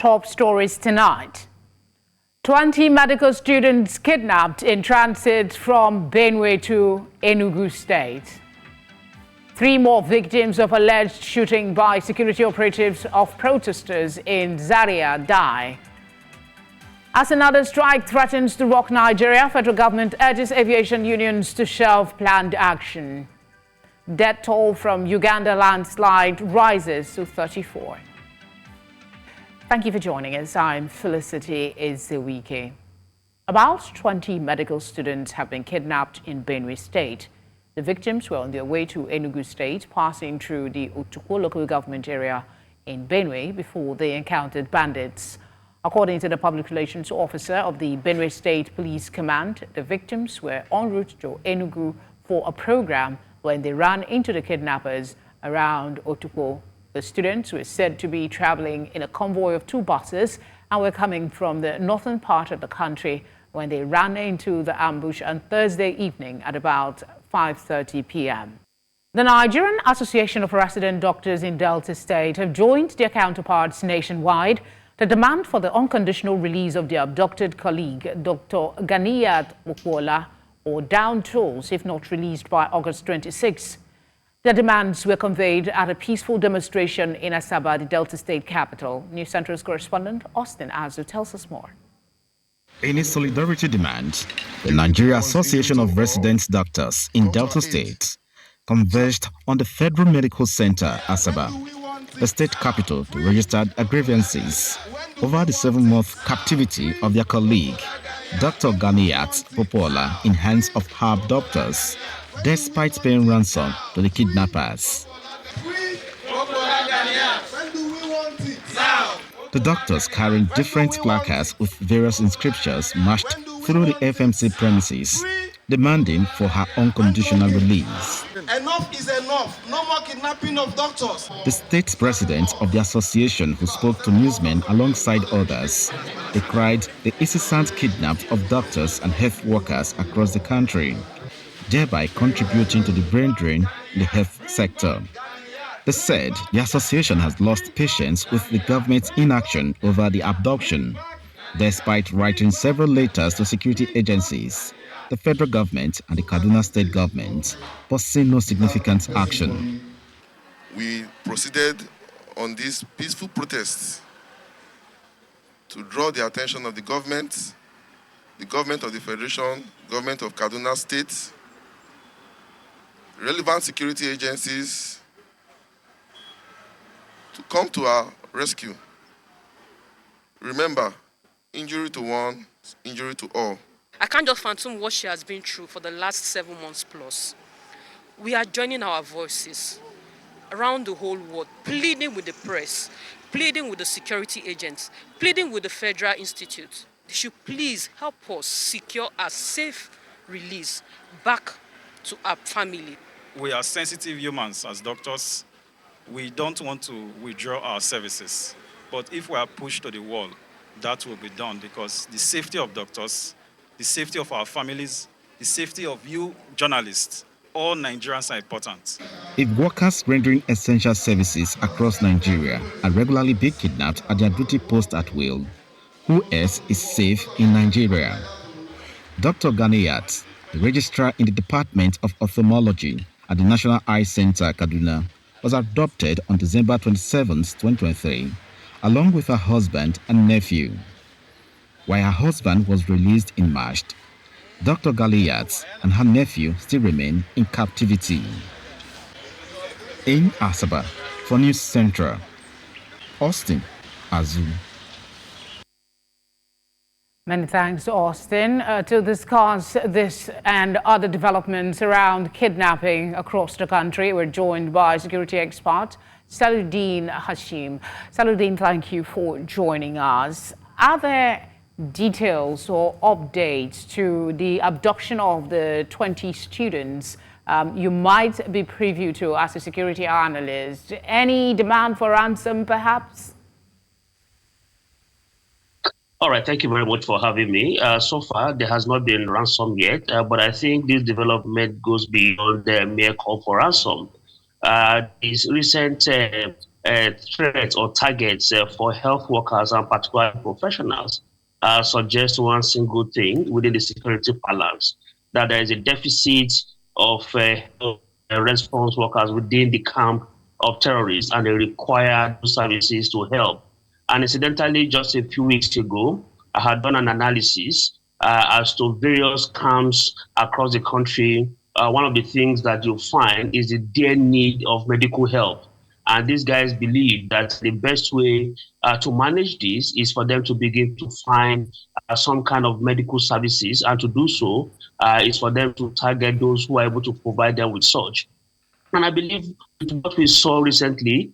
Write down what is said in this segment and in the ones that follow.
top stories tonight. 20 medical students kidnapped in transit from Benue to Enugu State. 3 more victims of alleged shooting by security operatives of protesters in Zaria die. As another strike threatens to rock Nigeria, federal government urges aviation unions to shelve planned action. Death toll from Uganda landslide rises to 34. Thank you for joining us. I'm Felicity Ezewike. About 20 medical students have been kidnapped in Benue State. The victims were on their way to Enugu State, passing through the Otukpo local government area in Benue before they encountered bandits. According to the public relations officer of the Benue State Police Command, the victims were en route to Enugu for a program when they ran into the kidnappers around Otukpo. The students were said to be traveling in a convoy of 2 buses and were coming from the northern part of the country when they ran into the ambush on Thursday evening at about 5:30 p.m. The Nigerian Association of Resident Doctors in Delta State have joined their counterparts nationwide to demand for the unconditional release of their abducted colleague, Dr. Ganiyat Mukwola, or down tools if not released by August 26. Their demands were conveyed at a peaceful demonstration in Asaba, the Delta State capital. News Central's correspondent Austin Azu tells us more. In a solidarity demand, the Nigeria Association of Resident Doctors in Delta State converged on the Federal Medical Center, Asaba, the state capital, to register grievances over the 7-month captivity of their colleague, Dr. Ganiyat Popola, in hands of her abductors, despite paying ransom to the kidnappers. The doctors, carrying different placards with various inscriptions, marched through the FMC premises, demanding for her unconditional release. Enough is enough. No more kidnapping of doctors. The state president of the association, who spoke to newsmen alongside others, decried the incessant kidnapping of doctors and health workers across the country, thereby contributing to the brain drain in the health sector. They said the association has lost patience with the government's inaction over the abduction, despite writing several letters to security agencies, the federal government and the Kaduna state government, but see no significant action. We proceeded on these peaceful protests to draw the attention of the government of the Federation, government of Kaduna State, relevant security agencies, to come to our rescue. Remember, injury to one, injury to all. I can't just fathom what she has been through for the last 7 months plus. We are joining our voices around the whole world, pleading with the press, pleading with the security agents, pleading with the Federal Institute. They should please help us secure a safe release back to our family. We are sensitive humans as doctors. We don't want to withdraw our services. But if we are pushed to the wall, that will be done, because the safety of doctors, the safety of our families, the safety of you journalists, all Nigerians are important. If workers rendering essential services across Nigeria are regularly being kidnapped at their duty post at will, who else is safe in Nigeria? Dr. Ganiyat, the registrar in the Department of Ophthalmology at the National Eye Center, Kaduna, was adopted on December 27, 2023, along with her husband and nephew. While her husband was released in March, Dr. Ganiyat and her nephew still remain in captivity. In Asaba, for News Central, Austin Azu. Many thanks, Austin. To discuss this and other developments around kidnapping across the country, we're joined by security expert Saluddin Hashim. Saluddin, thank you for joining us. Are there details or updates to the abduction of the 20 students you might be privy to as a security analyst? Any demand for ransom, perhaps? All right, thank you very much for having me. So far, there has not been ransom yet, but I think this development goes beyond the mere call for ransom. This recent threats or targets for health workers and particular professionals suggests one single thing within the security balance, that there is a deficit of health response workers within the camp of terrorists, and they require those services to help. And incidentally, just a few weeks ago, I had done an analysis as to various camps across the country. One of the things that you'll find is the dire need of medical help. And these guys believe that the best way to manage this is for them to begin to find some kind of medical services. And to do so is for them to target those who are able to provide them with such. And I believe what we saw recently,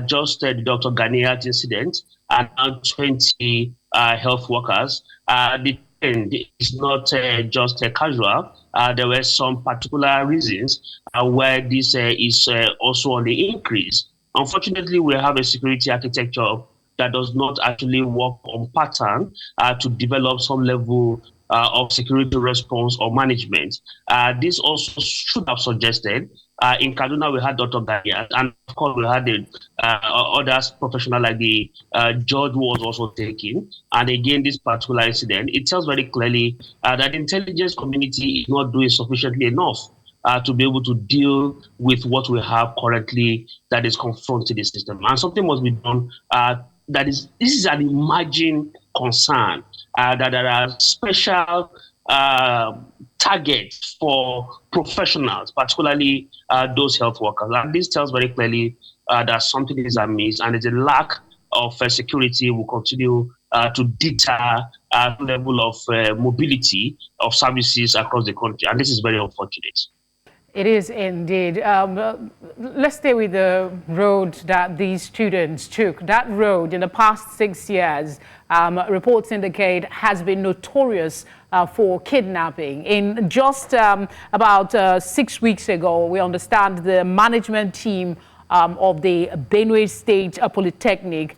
just the Dr. Ganiat incident, and now 20 health workers, the trend is not just casual. There were some particular reasons where this is also on the increase. Unfortunately, we have a security architecture that does not actually work on pattern to develop some level of security response or management. This also should have suggested in Kaduna, we had Dr. Zaria, and of course, we had the other professional like the judge who was also taken. And again, this particular incident, it tells very clearly that the intelligence community is not doing sufficiently enough to be able to deal with what we have currently that is confronting the system. And something must be done. This is an emerging concern that there are special targets for professionals, particularly those health workers. And this tells very clearly that something is amiss, and the lack of security will continue to deter the level of mobility of services across the country. And this is very unfortunate. It is indeed. Let's stay with the road that these students took. That road in the past 6 years, reports indicate, has been notorious for kidnapping. In just about 6 weeks ago, we understand the management team of the Benue State Polytechnic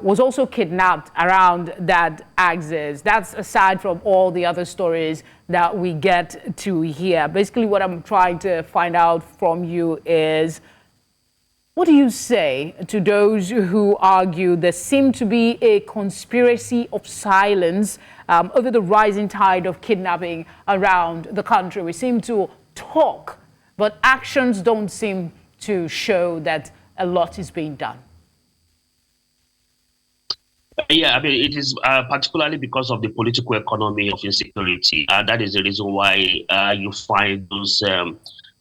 was also kidnapped around that axis. That's aside from all the other stories that we get to hear. Basically, what I'm trying to find out from you is, what do you say to those who argue there seemed to be a conspiracy of silence over the rising tide of kidnapping around the country? We seem to talk, but actions don't seem to show that a lot is being done. Yeah, I mean, it is particularly because of the political economy of insecurity. That is the reason why you find those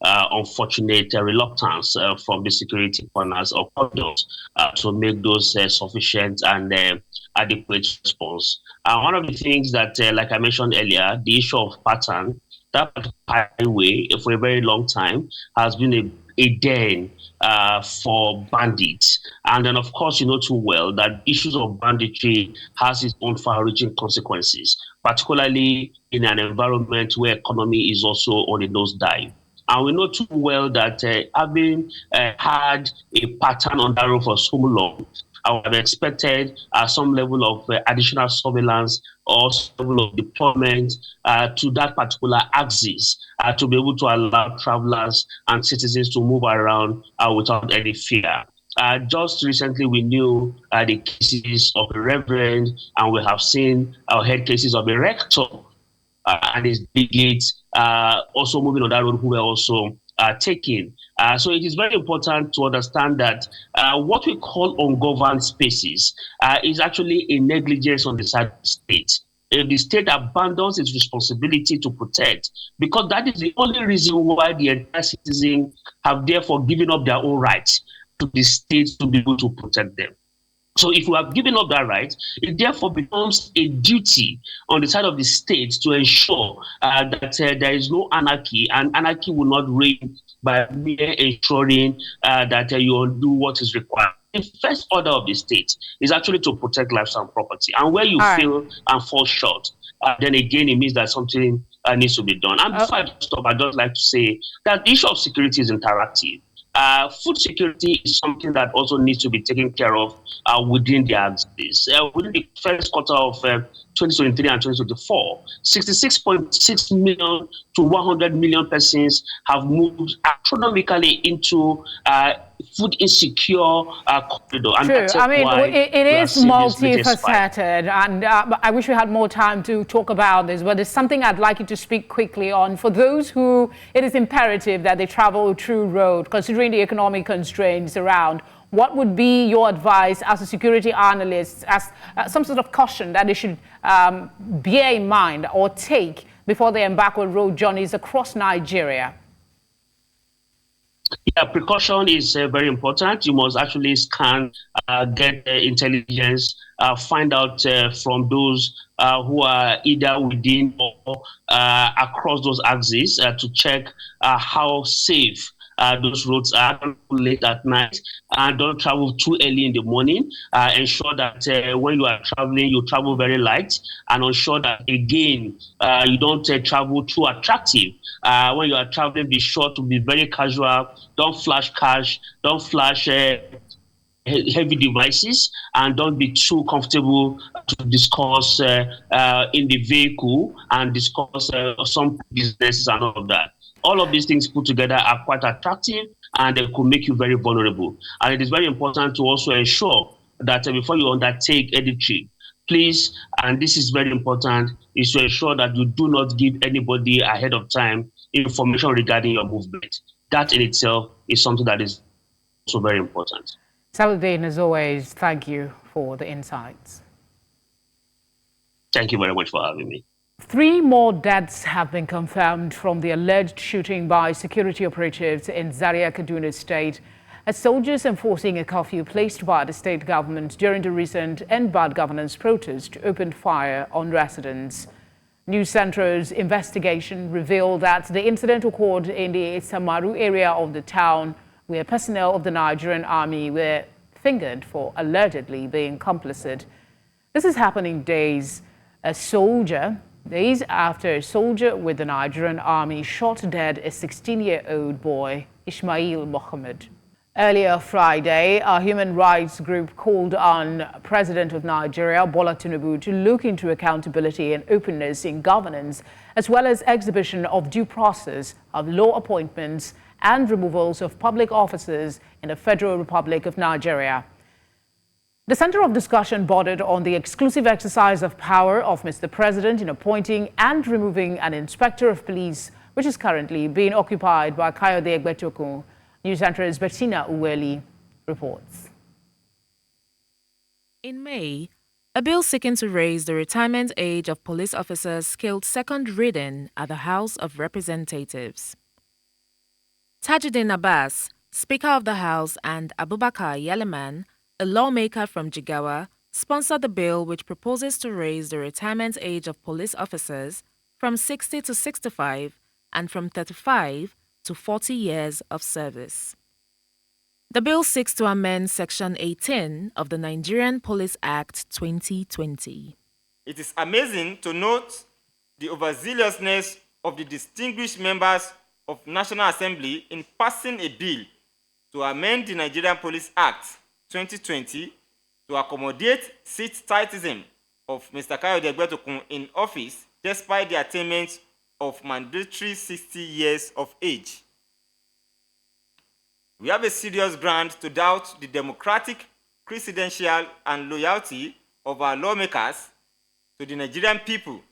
unfortunate reluctance from the security partners or corridors to make those sufficient and adequate response. One of the things that, like I mentioned earlier, the issue of pattern, that highway for a very long time has been a den for bandits. And then, of course, you know too well that issues of banditry has its own far-reaching consequences, particularly in an environment where economy is also on a nosedive. And we know too well that having had a pattern on that road for so long, I would have expected some level of additional surveillance or some level of deployment to that particular axis to be able to allow travelers and citizens to move around without any fear. Just recently, we knew the cases of a reverend, and we have seen our head cases of a rector and his delegates also moving on that road who were also taken. So it is very important to understand that what we call ungoverned spaces is actually a negligence on the side of the state. If the state abandons its responsibility to protect, because that is the only reason why the entire citizens have therefore given up their own rights to the state to be able to protect them. So if we have given up that right, it therefore becomes a duty on the side of the state to ensure that there is no anarchy, and anarchy will not reign by mere ensuring that you do what is required. The first order of the state is actually to protect lives and property. And where you fail and fall short, then again, it means that something needs to be done. And before I stop, I'd just like to say that the issue of security is interactive. Food security is something that also needs to be taken care of within the axis. Within the first quarter of 2023 and 2024, 66.6 million to 100 million persons have moved astronomically into food insecure corridor. And True. that's I mean, why it is multifaceted, and I wish we had more time to talk about this, but there's something I'd like you to speak quickly on. For those who it is imperative that they travel through road, considering the economic constraints around, what would be your advice as a security analyst, as some sort of caution that they should bear in mind or take before they embark on road journeys across Nigeria? Yeah, precaution is very important. You must actually scan, get intelligence, find out from those who are either within or across those axes to check how safe those roads are. Don't go late at night and don't travel too early in the morning. Ensure that when you are traveling, you travel very light, and ensure that again you don't travel too attractive. When you are traveling, be sure to be very casual. Don't flash cash. Don't flash heavy devices, and don't be too comfortable to discuss in the vehicle and discuss some businesses and all of that. All of these things put together are quite attractive, and they could make you very vulnerable. And it is very important to also ensure that before you undertake any trip, please, and this is very important, is to ensure that you do not give anybody ahead of time information regarding your movement. That in itself is something that is also very important. Saladin, as always, thank you for the insights. Thank you very much for having me. 3 more deaths have been confirmed from the alleged shooting by security operatives in Zaria, Kaduna State, as soldiers enforcing a curfew placed by the state government during the recent End Bad Governance protest opened fire on residents. News Centro's investigation revealed that the incident occurred in the Samaru area of the town, where personnel of the Nigerian army were fingered for allegedly being complicit. This is happening days after a soldier with the Nigerian army shot dead a 16-year-old boy, Ismail Mohammed. Earlier Friday, a human rights group called on President of Nigeria, Bola Tinubu, to look into accountability and openness in governance, as well as exhibition of due process of law appointments and removals of public officers in the Federal Republic of Nigeria. The center of discussion bordered on the exclusive exercise of power of Mr. President in appointing and removing an inspector of police, which is currently being occupied by Kayode Egbetokun. News Center's Bettina Uweli reports. In May, a bill seeking to raise the retirement age of police officers killed second reading at the House of Representatives. Tajuddin Abbas, Speaker of the House, and Abubakar Yeleman, a lawmaker from Jigawa, sponsored the bill which proposes to raise the retirement age of police officers from 60 to 65 and from 35 to 40 years of service. The bill seeks to amend Section 18 of the Nigerian Police Act 2020. It is amazing to note the overzealousness of the distinguished members of National Assembly in passing a bill to amend the Nigerian Police Act 2020 to accommodate seat-titism of Mr. Kayode Egbetokun in office despite the attainment of mandatory 60 years of age. We have a serious ground to doubt the democratic credential and loyalty of our lawmakers to the Nigerian people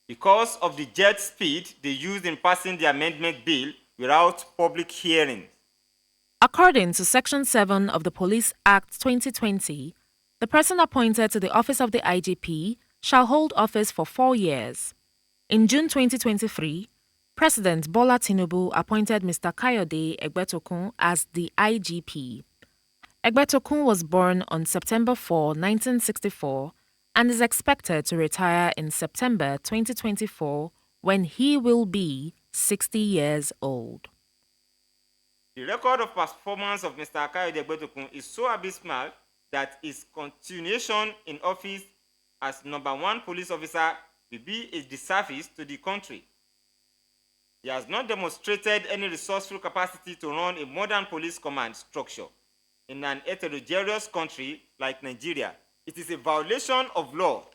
because of the jet speed they used in passing the amendment bill without public hearing. According to Section 7 of the Police Act 2020, the person appointed to the office of the IGP shall hold office for 4 years. In June 2023, President Bola Tinubu appointed Mr. Kayode Egbetokun as the IGP. Egbetokun was born on September 4, 1964, and is expected to retire in September 2024 when he will be 60 years old. The record of performance of Mr. Kayode Egbetokun is so abysmal that his continuation in office as #1 police officer will be a disservice to the country. He has not demonstrated any resourceful capacity to run a modern police command structure in an heterogeneous country like Nigeria. It is a violation of law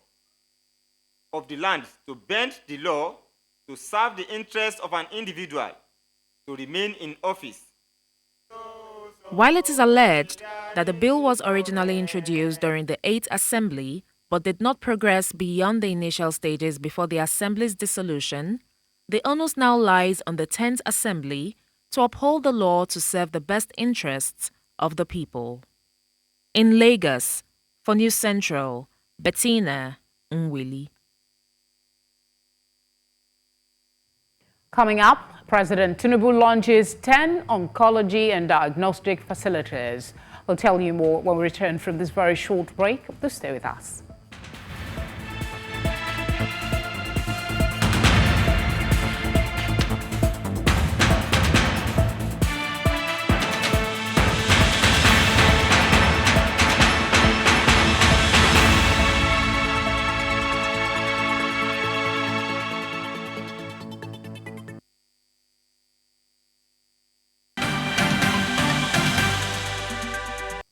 of the land to bend the law to serve the interests of an individual to remain in office. While it is alleged that the bill was originally introduced during the 8th Assembly but did not progress beyond the initial stages before the Assembly's dissolution, the onus now lies on the 10th Assembly to uphold the law to serve the best interests of the people. In Lagos, for News Central, Bettina Nwili. Coming up, President Tinubu launches 10 oncology and diagnostic facilities. We'll tell you more when we return from this very short break. Please stay with us.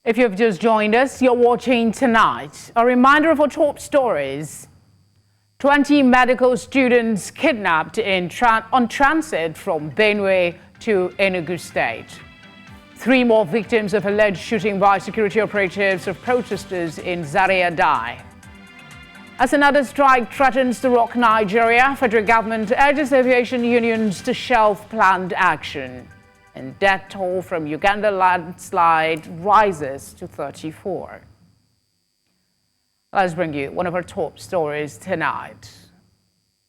If you've just joined us, you're watching Tonight. A reminder of our top stories. 20 medical students kidnapped on transit from Benue to Enugu State. 3 more victims of alleged shooting by security operatives of protesters in Zaria die. As another strike threatens to rock Nigeria, federal government urges aviation unions to shelve planned action. And death toll from Uganda landslide rises to 34. Let's bring you one of our top stories tonight.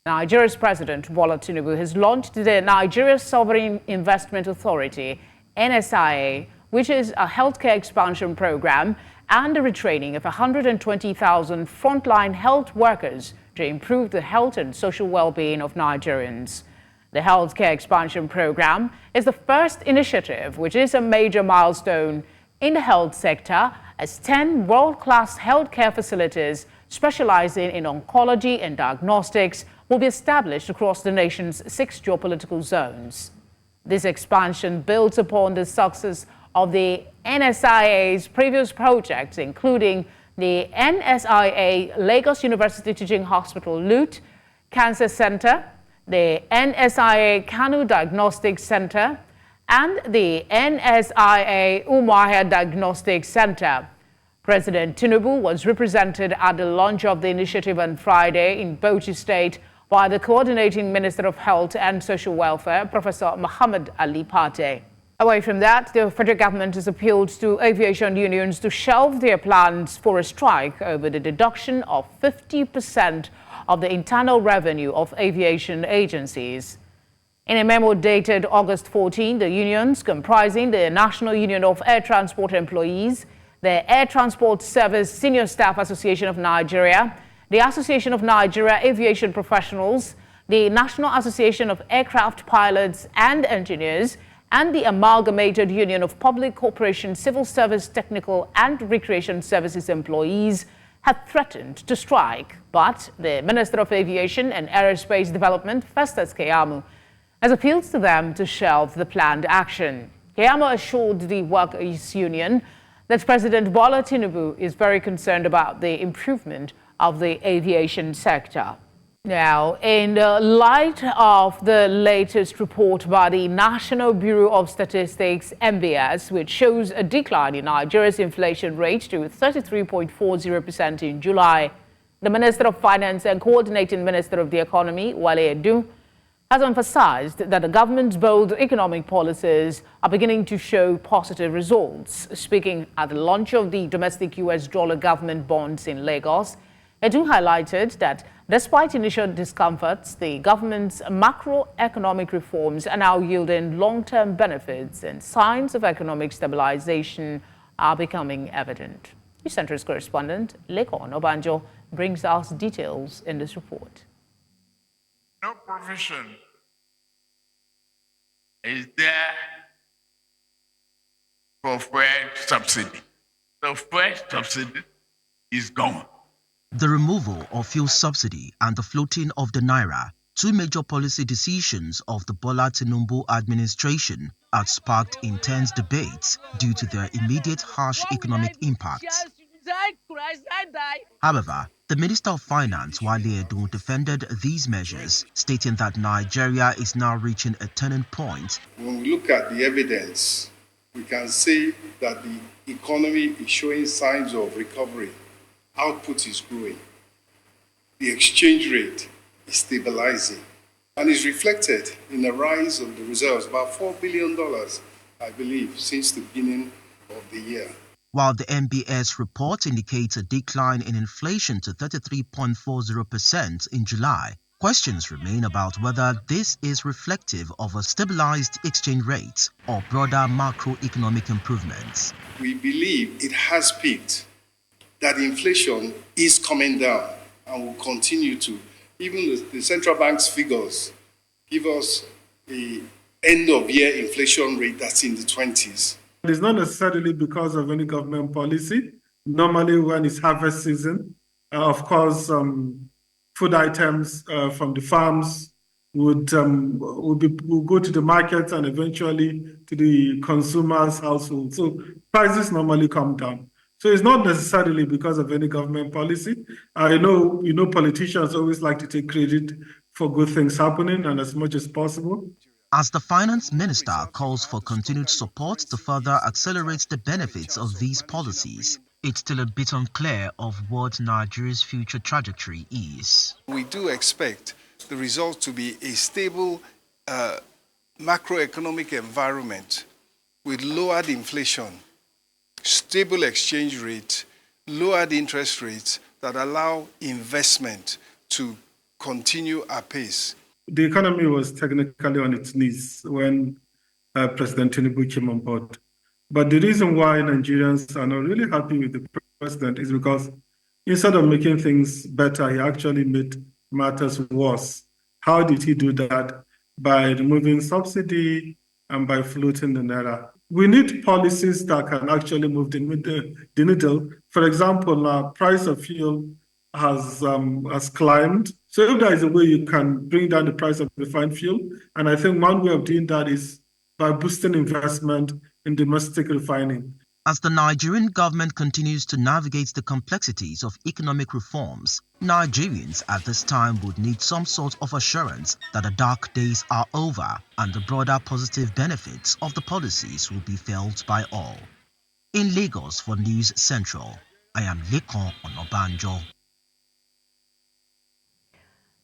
Nigeria's President Bola Tinubu has launched the Nigeria Sovereign Investment Authority, NSIA, which is a healthcare expansion program and the retraining of 120,000 frontline health workers to improve the health and social well-being of Nigerians. The healthcare expansion program is the first initiative, which is a major milestone in the health sector, as 10 world-class healthcare facilities specializing in oncology and diagnostics will be established across the nation's 6 geopolitical zones. This expansion builds upon the success of the NSIA's previous projects, including the NSIA Lagos University Teaching Hospital LUT Cancer Center, the NSIA Kanu Diagnostics Center, and the NSIA Umuahia Diagnostics Center. President Tinubu was represented at the launch of the initiative on Friday in Bauchi State by the Coordinating Minister of Health and Social Welfare, Professor Muhammad Ali Pate. Away from that, the federal government has appealed to aviation unions to shelve their plans for a strike over the deduction of 50% of the internal revenue of aviation agencies. In a memo dated August 14, the unions, comprising the National Union of Air Transport Employees, the Air Transport Service Senior Staff Association of Nigeria, the Association of Nigeria Aviation Professionals, the National Association of Aircraft Pilots and Engineers, and the Amalgamated Union of Public Corporation Civil Service Technical and Recreation Services Employees, had threatened to strike, but the Minister of Aviation and Aerospace Development, Festus Keyamo, has appealed to them to shelve the planned action. Keyamo assured the Workers' Union that President Bola Tinubu is very concerned about the improvement of the aviation sector. Now, in light of the latest report by the National Bureau of Statistics, NBS, which shows a decline in Nigeria's inflation rate to 33.40% in July, the Minister of Finance and Coordinating Minister of the Economy, Wale Edu, has emphasized that the government's bold economic policies are beginning to show positive results. Speaking at the launch of the domestic US dollar government bonds in Lagos, Edu highlighted that despite initial discomforts, the government's macroeconomic reforms are now yielding long-term benefits and signs of economic stabilization are becoming evident. News Center's correspondent, Lekon Obanjo, brings us details in this report. No provision is there for fuel subsidy. The fuel subsidy is gone. The removal of fuel subsidy and the floating of the naira, 2 major policy decisions of the Bola Tinubu administration, had sparked intense debates due to their immediate harsh economic impacts. However, the Minister of Finance, Wale Edun, defended these measures, stating that Nigeria is now reaching a turning point. When we look at the evidence, we can say that the economy is showing signs of recovery. Output is growing. The exchange rate is stabilizing and is reflected in the rise of the reserves, about $4 billion, I believe, since the beginning of the year. While the MBS report indicates a decline in inflation to 33.40% in July, questions remain about whether this is reflective of a stabilized exchange rate or broader macroeconomic improvements. We believe it has peaked, that inflation is coming down and will continue to. Even the central bank's figures give us an end-of-year inflation rate that's in the 20s. It's not necessarily because of any government policy. Normally, when it's harvest season, of course, food items from the farms will go to the market and eventually to the consumer's household. So prices normally come down. So it's not necessarily because of any government policy. I know, politicians always like to take credit for good things happening and as much as possible. As the finance minister calls for continued support to further accelerate the benefits of these policies, it's still a bit unclear of what Nigeria's future trajectory is. We do expect the result to be a stable macroeconomic environment with lowered inflation, stable exchange rate, lowered interest rates that allow investment to continue apace. The economy was technically on its knees when President Tinubu came on board. But the reason why Nigerians are not really happy with the president is because instead of making things better, he actually made matters worse. How did he do that? By removing subsidy and by floating the naira. We need policies that can actually move the needle. For example, price of fuel has climbed. So if there is a way you can bring down the price of refined fuel, and I think one way of doing that is by boosting investment in domestic refining. As the Nigerian government continues to navigate the complexities of economic reforms, Nigerians at this time would need some sort of assurance that the dark days are over and the broader positive benefits of the policies will be felt by all. In Lagos for News Central, I am Lekon Onobanjo.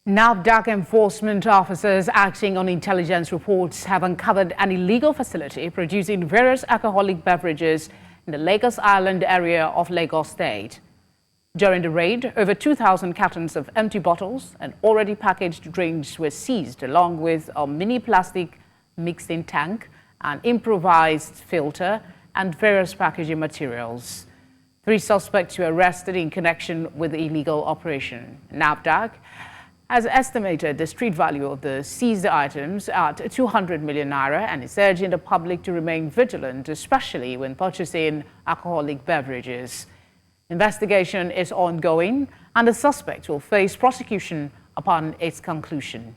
NAFDAC enforcement officers acting on intelligence reports have uncovered an illegal facility producing various alcoholic beverages in the Lagos Island area of Lagos State. During the raid, over 2,000 cartons of empty bottles and already packaged drinks were seized, along with a mini plastic mixing tank, an improvised filter, and various packaging materials. 3 suspects were arrested in connection with the illegal operation. NAFDAC has estimated the street value of the seized items at 200 million naira and is urging the public to remain vigilant, especially when purchasing alcoholic beverages. Investigation is ongoing and the suspect will face prosecution upon its conclusion.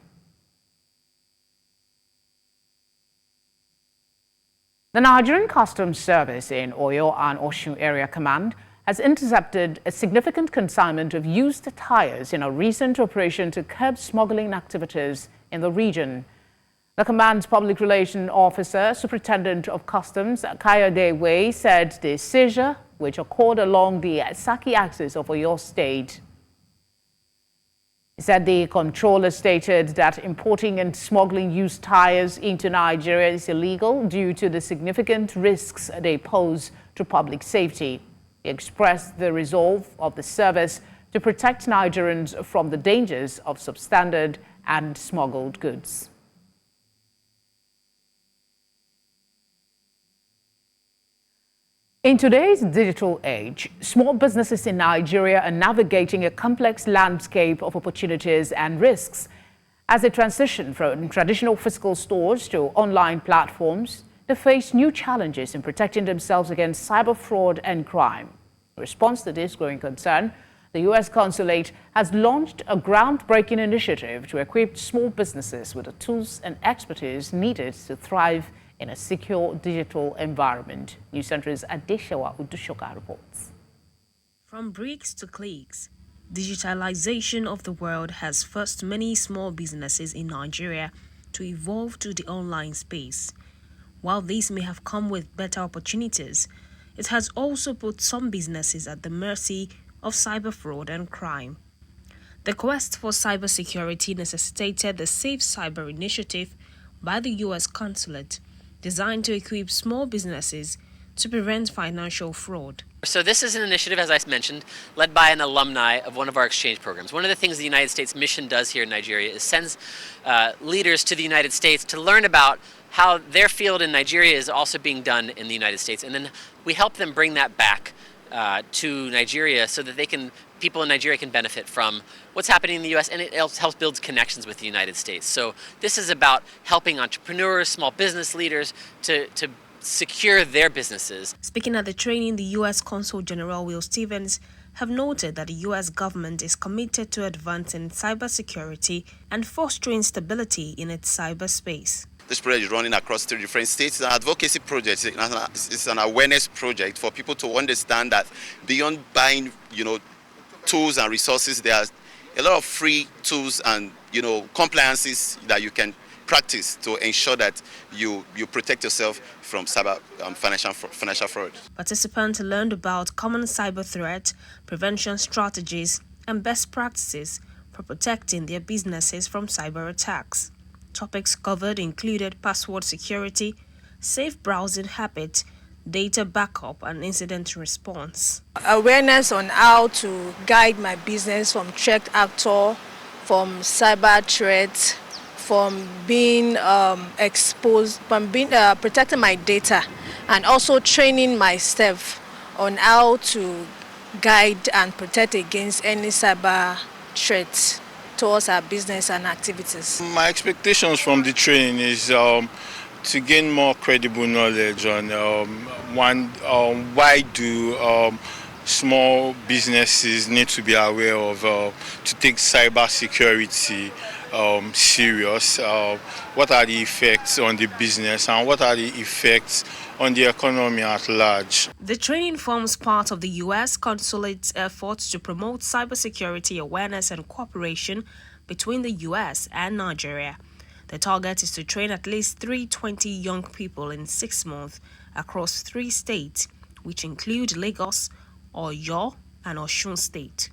The Nigerian Customs Service in Oyo and Osun Area Command has intercepted a significant consignment of used tires in a recent operation to curb smuggling activities in the region. The command's public relations officer, Superintendent of Customs, Kayode Way, said the seizure, which occurred along the Saki axis of Oyo State. He said the controller stated that importing and smuggling used tires into Nigeria is illegal due to the significant risks they pose to public safety. He expressed the resolve of the service to protect Nigerians from the dangers of substandard and smuggled goods. In today's digital age, small businesses in Nigeria are navigating a complex landscape of opportunities and risks. As they transition from traditional physical stores to online platforms, they face new challenges in protecting themselves against cyber fraud and crime. In response to this growing concern, the U.S. Consulate has launched a groundbreaking initiative to equip small businesses with the tools and expertise needed to thrive in a secure digital environment. News Center's Adeshawa Udushoka reports. From bricks to clicks, digitalization of the world has forced many small businesses in Nigeria to evolve to the online space. While this may have come with better opportunities, it has also put some businesses at the mercy of cyber fraud and crime. The quest for cybersecurity necessitated the Safe Cyber initiative by the U.S. Consulate, designed to equip small businesses to prevent financial fraud. So this is an initiative, as I mentioned, led by an alumni of one of our exchange programs. One of the things the United States mission does here in Nigeria is sends leaders to the United States to learn about how their field in Nigeria is also being done in the United States. And then we help them bring that back to Nigeria so that people in Nigeria can benefit from what's happening in the U.S. and it helps build connections with the United States. So this is about helping entrepreneurs, small business leaders to secure their businesses. Speaking at the training, the U.S. Consul General Will Stevens have noted that the U.S. government is committed to advancing cybersecurity and fostering stability in its cyberspace. This project is running across 3 different states. It's an advocacy project. It's an awareness project for people to understand that beyond buying, tools and resources, there are a lot of free tools and, compliances that you can practice to ensure that you protect yourself from cyber financial fraud. Participants learned about common cyber threat, prevention strategies, and best practices for protecting their businesses from cyber attacks. Topics covered included password security, safe browsing habits, data backup, and incident response. Awareness on how to guide my business from threat actor, from cyber threats, from being exposed, from being protecting my data, and also training myself on how to guide and protect against any cyber threats towards our business and activities. My expectations from the training is to gain more credible knowledge on why do small businesses need to be aware of to take cyber security serious. What are the effects on the business and what are the effects on the economy at large? The training forms part of the U.S. Consulate's efforts to promote cybersecurity awareness and cooperation between the U.S. and Nigeria. The target is to train at least 320 young people in 6 months across 3 states, which include Lagos, Oyo, and Osun State.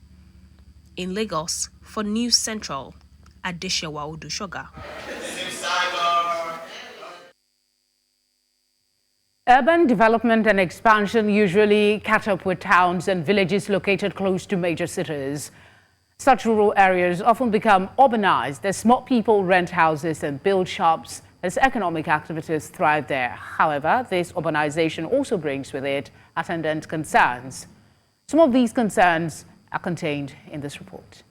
In Lagos, for News Central, Adeshewa Odushoga. Urban development and expansion usually catch up with towns and villages located close to major cities. Such rural areas often become urbanized as small people rent houses and build shops as economic activities thrive there. However, this urbanization also brings with it attendant concerns. Some of these concerns are contained in this report.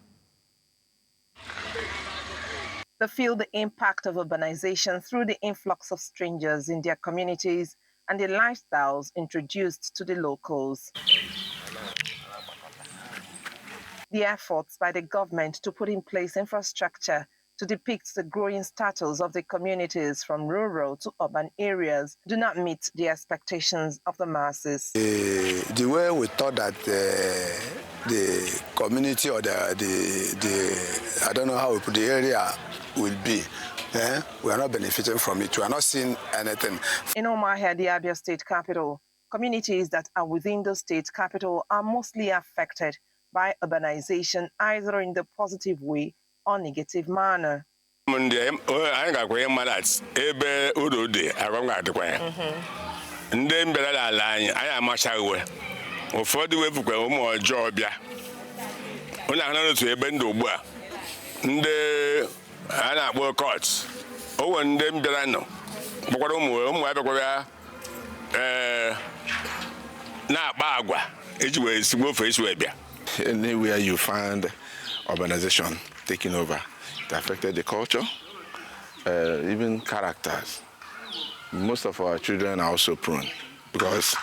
They feel the impact of urbanization through the influx of strangers in their communities and the lifestyles introduced to the locals. The efforts by the government to put in place infrastructure to depict the growing status of the communities from rural to urban areas do not meet the expectations of the masses. The way we thought that the community or the I don't know how we put the area will be, we are not benefiting from it. We are not seeing anything. In Umuahia, the Abia state capital, communities that are within the state capital are mostly affected by urbanization, either in the positive way or negative manner. Anywhere you find urbanization taking over, it affected the culture, even characters. Most of our children are also prone because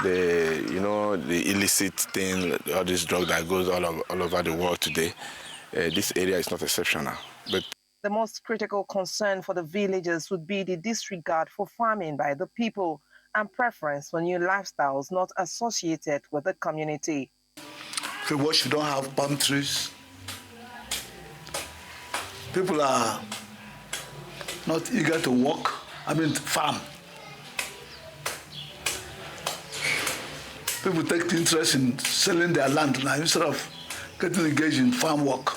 the illicit thing, all this drug that goes all over the world today. This area is not exceptional. But the most critical concern for the villagers would be the disregard for farming by the people and preference for new lifestyles not associated with the community. The wash, you don't have palm trees. People are not eager to work, to farm. People take interest in selling their land now instead of getting engaged in farm work.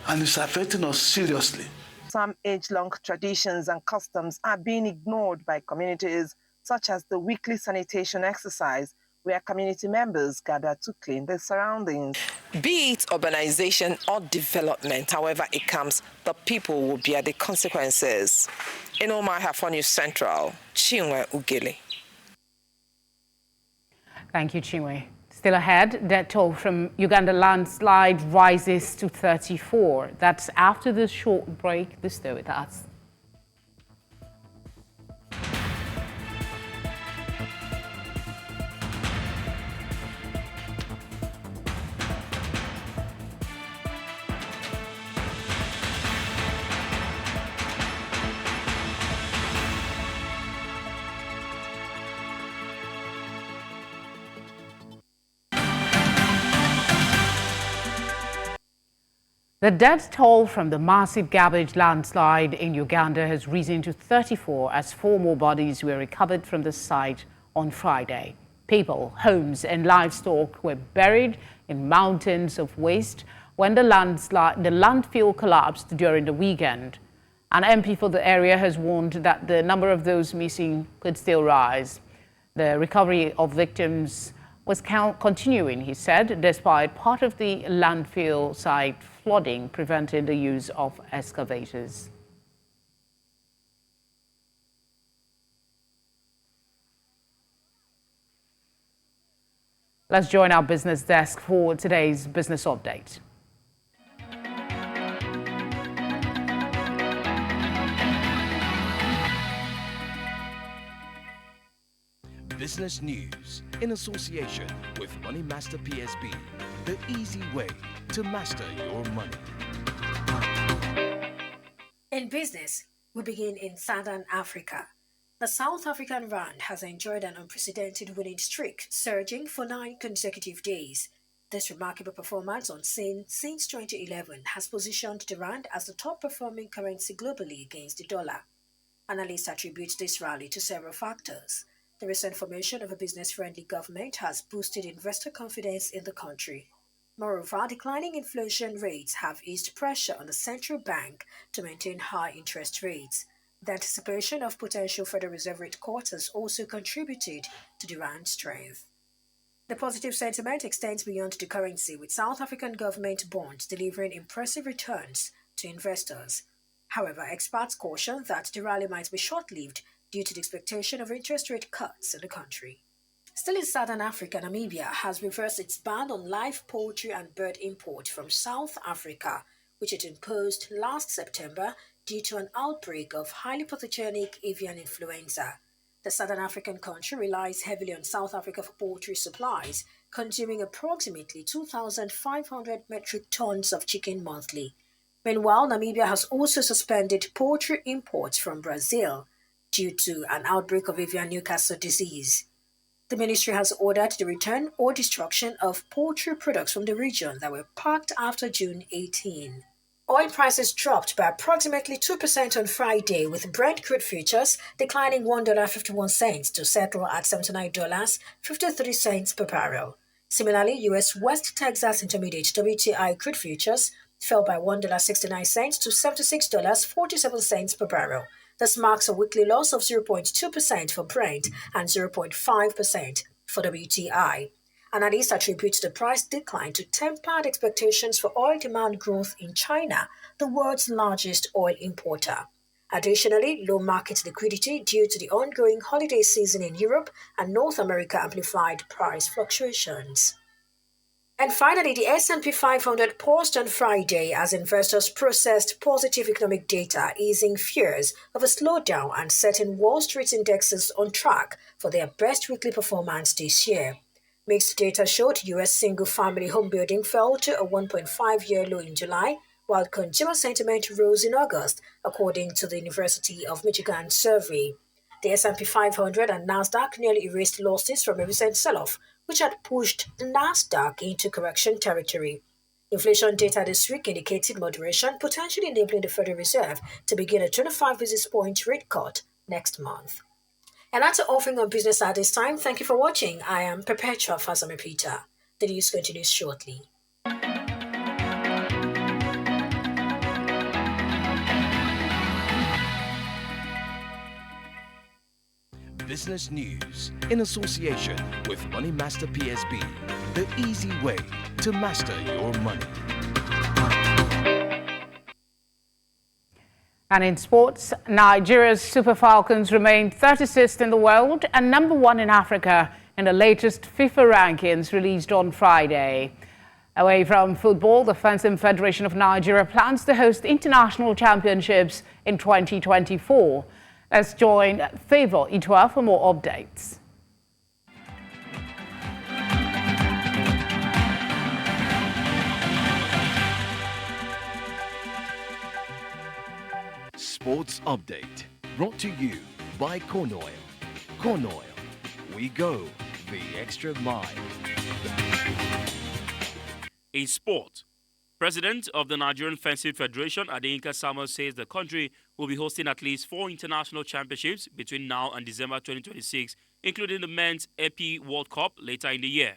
And it's affecting us seriously. Some age-long traditions and customs are being ignored by communities, such as the weekly sanitation exercise, where community members gather to clean their surroundings. Be it urbanization or development, however it comes, the people will bear the consequences. In Omaha for News Central, Chinwe Ugele. Thank you, Chinwe. Still ahead, death toll from Uganda landslide rises to 34. That's after this short break. Stay with us. The death toll from the massive garbage landslide in Uganda has risen to 34 as 4 more bodies were recovered from the site on Friday. People, homes and livestock were buried in mountains of waste when the landfill collapsed during the weekend. An MP for the area has warned that the number of those missing could still rise. The recovery of victims was continuing, he said, despite part of the landfill site flooding preventing the use of excavators. Let's join our business desk for today's business update. Business news in association with Money Master PSB, the easy way to master your money. In business, we begin in Southern Africa. The South African rand has enjoyed an unprecedented winning streak, surging for 9 consecutive days. This remarkable performance on scene since 2011 has positioned the rand as the top-performing currency globally against the dollar. Analysts attribute this rally to several factors. The recent formation of a business-friendly government has boosted investor confidence in the country. Moreover, declining inflation rates have eased pressure on the central bank to maintain high interest rates. The anticipation of potential Federal Reserve rate cuts has also contributed to the rand's strength. The positive sentiment extends beyond the currency, with South African government bonds delivering impressive returns to investors. However, experts caution that the rally might be short-lived due to the expectation of interest rate cuts in the country. Still in Southern Africa, Namibia has reversed its ban on live poultry and bird import from South Africa, which it imposed last September due to an outbreak of highly pathogenic avian influenza. The Southern African country relies heavily on South Africa for poultry supplies, consuming approximately 2,500 metric tons of chicken monthly. Meanwhile, Namibia has also suspended poultry imports from Brazil due to an outbreak of avian Newcastle disease. The ministry has ordered the return or destruction of poultry products from the region that were packed after June 18. Oil prices dropped by approximately 2% on Friday, with Brent crude futures declining $1.51 to settle at $79.53 per barrel. Similarly, U.S. West Texas Intermediate WTI crude futures fell by $1.69 to $76.47 per barrel. This marks a weekly loss of 0.2% for Brent and 0.5% for WTI. Analysts attribute the price decline to tempered expectations for oil demand growth in China, the world's largest oil importer. Additionally, low market liquidity due to the ongoing holiday season in Europe and North America amplified price fluctuations. And finally, the S&P 500 paused on Friday as investors processed positive economic data, easing fears of a slowdown and setting Wall Street indexes on track for their best weekly performance this year. Mixed data showed U.S. single-family home building fell to a 1.5-year low in July, while consumer sentiment rose in August, according to the University of Michigan survey. The S&P 500 and Nasdaq nearly erased losses from a recent sell-off, which had pushed the Nasdaq into correction territory. Inflation data this week indicated moderation, potentially enabling the Federal Reserve to begin a 25 basis point rate cut next month. And that's all for on business at this time. Thank you for watching. I am Perpetua Fasamipita. The news continues shortly. Business news in association with Money Master PSB, the easy way to master your money. And in sports, Nigeria's Super Falcons remain 36th in the world and number 1 in Africa in the latest FIFA rankings released on Friday. Away from football, the Fencing Federation of Nigeria plans to host international championships in 2024. Let's join Favor Itwa for more updates. Sports update brought to you by Corn Oil. Corn Oil, we go the extra mile. In sport, President of the Nigerian Fencing Federation, Adeyinka Samuel, says the country will be hosting at least 4 international championships between now and December 2026, including the Men's EP World Cup later in the year.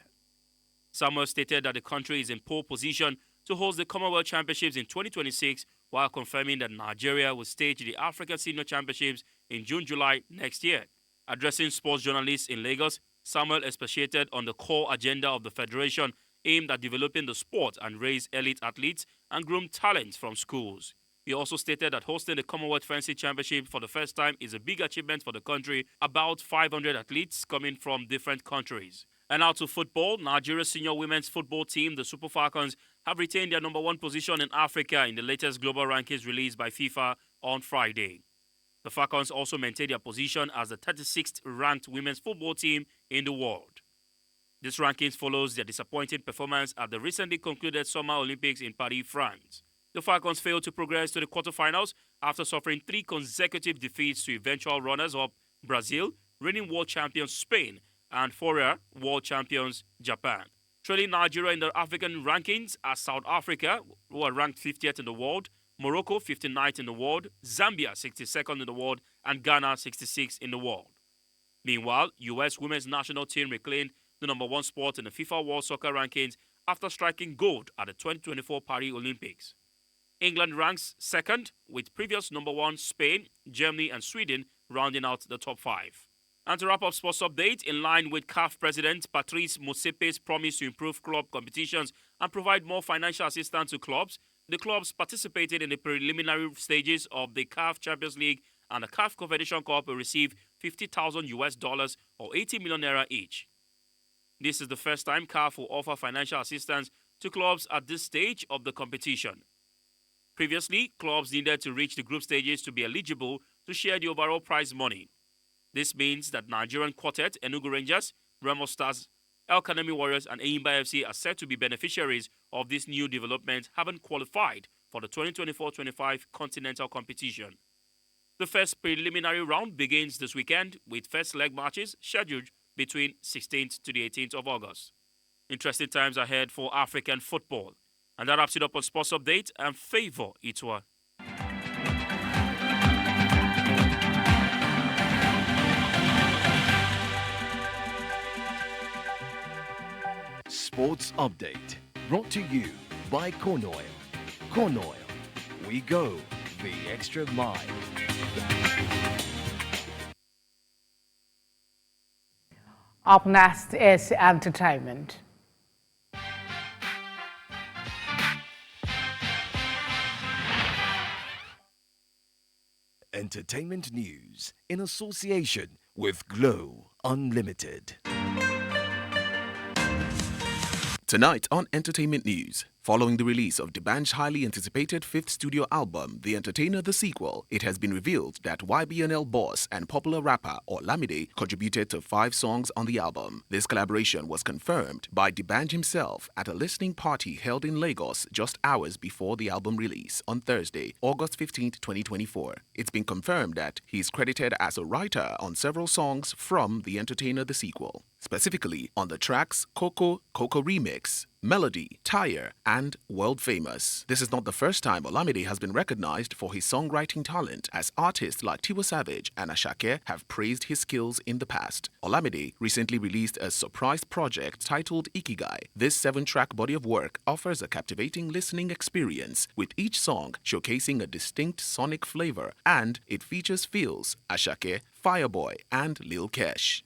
Samuel stated that the country is in pole position to host the Commonwealth Championships in 2026, while confirming that Nigeria will stage the African Senior Championships in June-July next year. Addressing sports journalists in Lagos, Samuel expatiated on the core agenda of the federation aimed at developing the sport and raise elite athletes and groom talent from schools. He also stated that hosting the Commonwealth Fencing Championship for the first time is a big achievement for the country, about 500 athletes coming from different countries. And now to football, Nigeria's senior women's football team, the Super Falcons, have retained their number 1 position in Africa in the latest global rankings released by FIFA on Friday. The Falcons also maintain their position as the 36th ranked women's football team in the world. This rankings follows their disappointing performance at the recently concluded Summer Olympics in Paris, France. The Falcons failed to progress to the quarterfinals after suffering 3 consecutive defeats to eventual runners-up Brazil, reigning world champions Spain, and former world champions Japan. Trailing Nigeria in the African rankings are South Africa, who are ranked 50th in the world, Morocco 59th in the world, Zambia 62nd in the world, and Ghana 66th in the world. Meanwhile, U.S. women's national team reclaimed the number 1 spot in the FIFA World Soccer rankings after striking gold at the 2024 Paris Olympics. England ranks 2nd, with previous number 1 Spain, Germany and Sweden rounding out the top 5. And to wrap up sports update, in line with CAF President Patrice Motsepe's promise to improve club competitions and provide more financial assistance to clubs, the clubs participated in the preliminary stages of the CAF Champions League and the CAF Confederation Cup will receive $50,000 or 80 million naira each. This is the first time CAF will offer financial assistance to clubs at this stage of the competition. Previously, clubs needed to reach the group stages to be eligible to share the overall prize money. This means that Nigerian quartet, Enugu Rangers, Remo Stars, El Kanemi Warriors and Enyimba FC are set to be beneficiaries of this new development, having qualified for the 2024-25 continental competition. The first preliminary round begins this weekend with first leg matches scheduled between 16th to the 18th of August. Interesting times ahead for African football. And that wraps it up on Sports Update and Favor Itwa. Sports update brought to you by Corn Oil. Corn Oil, we go the extra mile. Up next is entertainment. Entertainment news in association with Glow Unlimited. Tonight on Entertainment News, following the release of D'Banj's highly anticipated 5th studio album, The Entertainer the Sequel, it has been revealed that YBNL boss and popular rapper Olamide contributed to 5 songs on the album. This collaboration was confirmed by D'Banj himself at a listening party held in Lagos just hours before the album release on Thursday, August 15, 2024. It's been confirmed that he is credited as a writer on several songs from The Entertainer the Sequel. specifically on the tracks Coco, Coco Remix, Melody, Tire, and World Famous. This is not the first time Olamide has been recognized for his songwriting talent, as artists like Tiwa Savage and Asake have praised his skills in the past. Olamide recently released a surprise project titled Ikigai. This 7-track body of work offers a captivating listening experience, with each song showcasing a distinct sonic flavor, and it features feels, Asake, Fireboy, and Lil Kesh.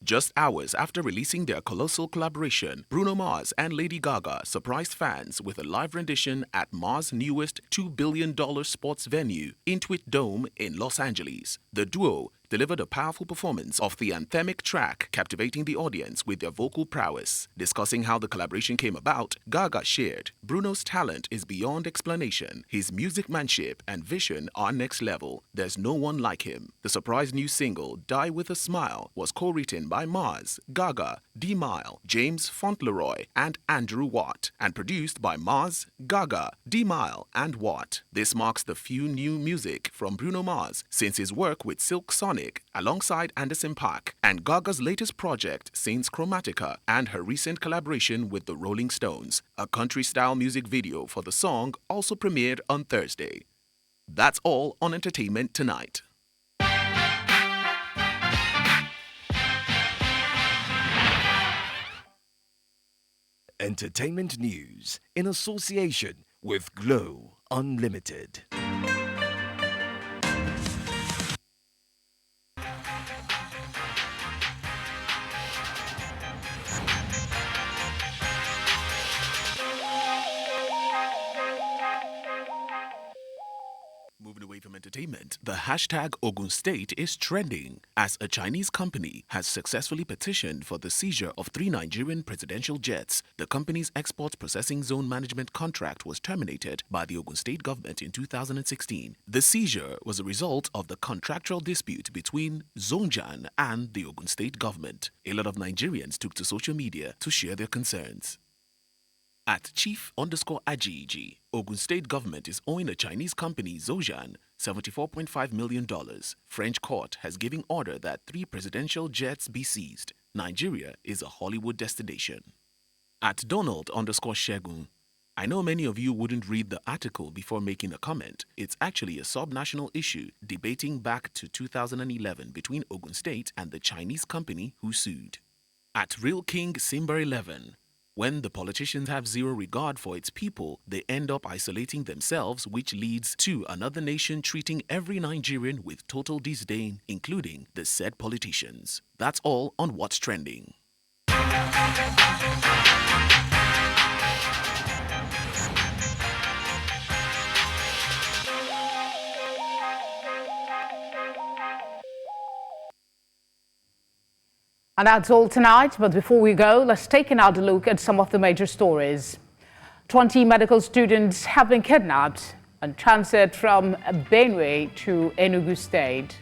Just hours after releasing their colossal collaboration, Bruno Mars and Lady Gaga surprised fans with a live rendition at Mars' newest $2 billion sports venue, Intuit Dome in Los Angeles. The duo delivered a powerful performance of the anthemic track, captivating the audience with their vocal prowess. Discussing how the collaboration came about, Gaga shared, "Bruno's talent is beyond explanation. His musicmanship and vision are next level. There's no one like him." The surprise new single, Die With a Smile, was co-written by Mars, Gaga, D-Mile, James Fauntleroy, and Andrew Watt, and produced by Mars, Gaga, D-Mile, and Watt. This marks the few new music from Bruno Mars since his work with Silk Sonic alongside Anderson .Paak, and Gaga's latest project, Saints Chromatica, and her recent collaboration with the Rolling Stones. A country-style music video for the song also premiered on Thursday. That's all on Entertainment Tonight. Entertainment news in association with Glow Unlimited. Moving away from entertainment, the hashtag Ogun State is trending as a Chinese company has successfully petitioned for the seizure of 3 Nigerian presidential jets. The company's export processing zone management contract was terminated by the Ogun State government in 2016. The seizure was a result of the contractual dispute between Zonjan and the Ogun State government. A lot of Nigerians took to social media to share their concerns. At Chief_Ajiji, Ogun State government is owing a Chinese company, Zhojian, $74.5 million. French court has given order that 3 presidential jets be seized. Nigeria is a Hollywood destination. At Donald_Shegun, I know many of you wouldn't read the article before making a comment. It's actually a sub-national issue debating back to 2011 between Ogun State and the Chinese company who sued. At Real King Simba 11, when the politicians have zero regard for its people, they end up isolating themselves, which leads to another nation treating every Nigerian with total disdain, including the said politicians. That's all on What's Trending. And that's all tonight, but before we go, let's take another look at some of the major stories. 20 medical students have been kidnapped and transferred from Benue to Enugu State.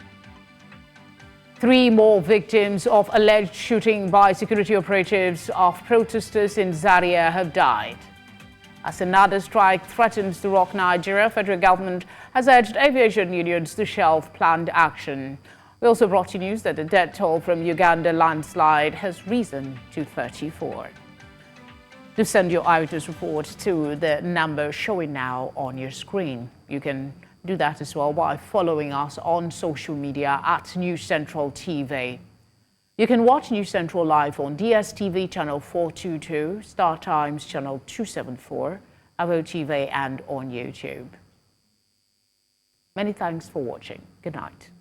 3 more victims of alleged shooting by security operatives of protesters in Zaria have died. As another strike threatens to rock Nigeria, federal government has urged aviation unions to shelve planned action. We also brought you news that the death toll from Uganda landslide has risen to 34. To send your eyewitness report to the number showing now on your screen. You can do that as well by following us on social media at News Central TV. You can watch News Central live on DSTV channel 422, Star Times channel 274, Avo TV, and on YouTube. Many thanks for watching. Good night.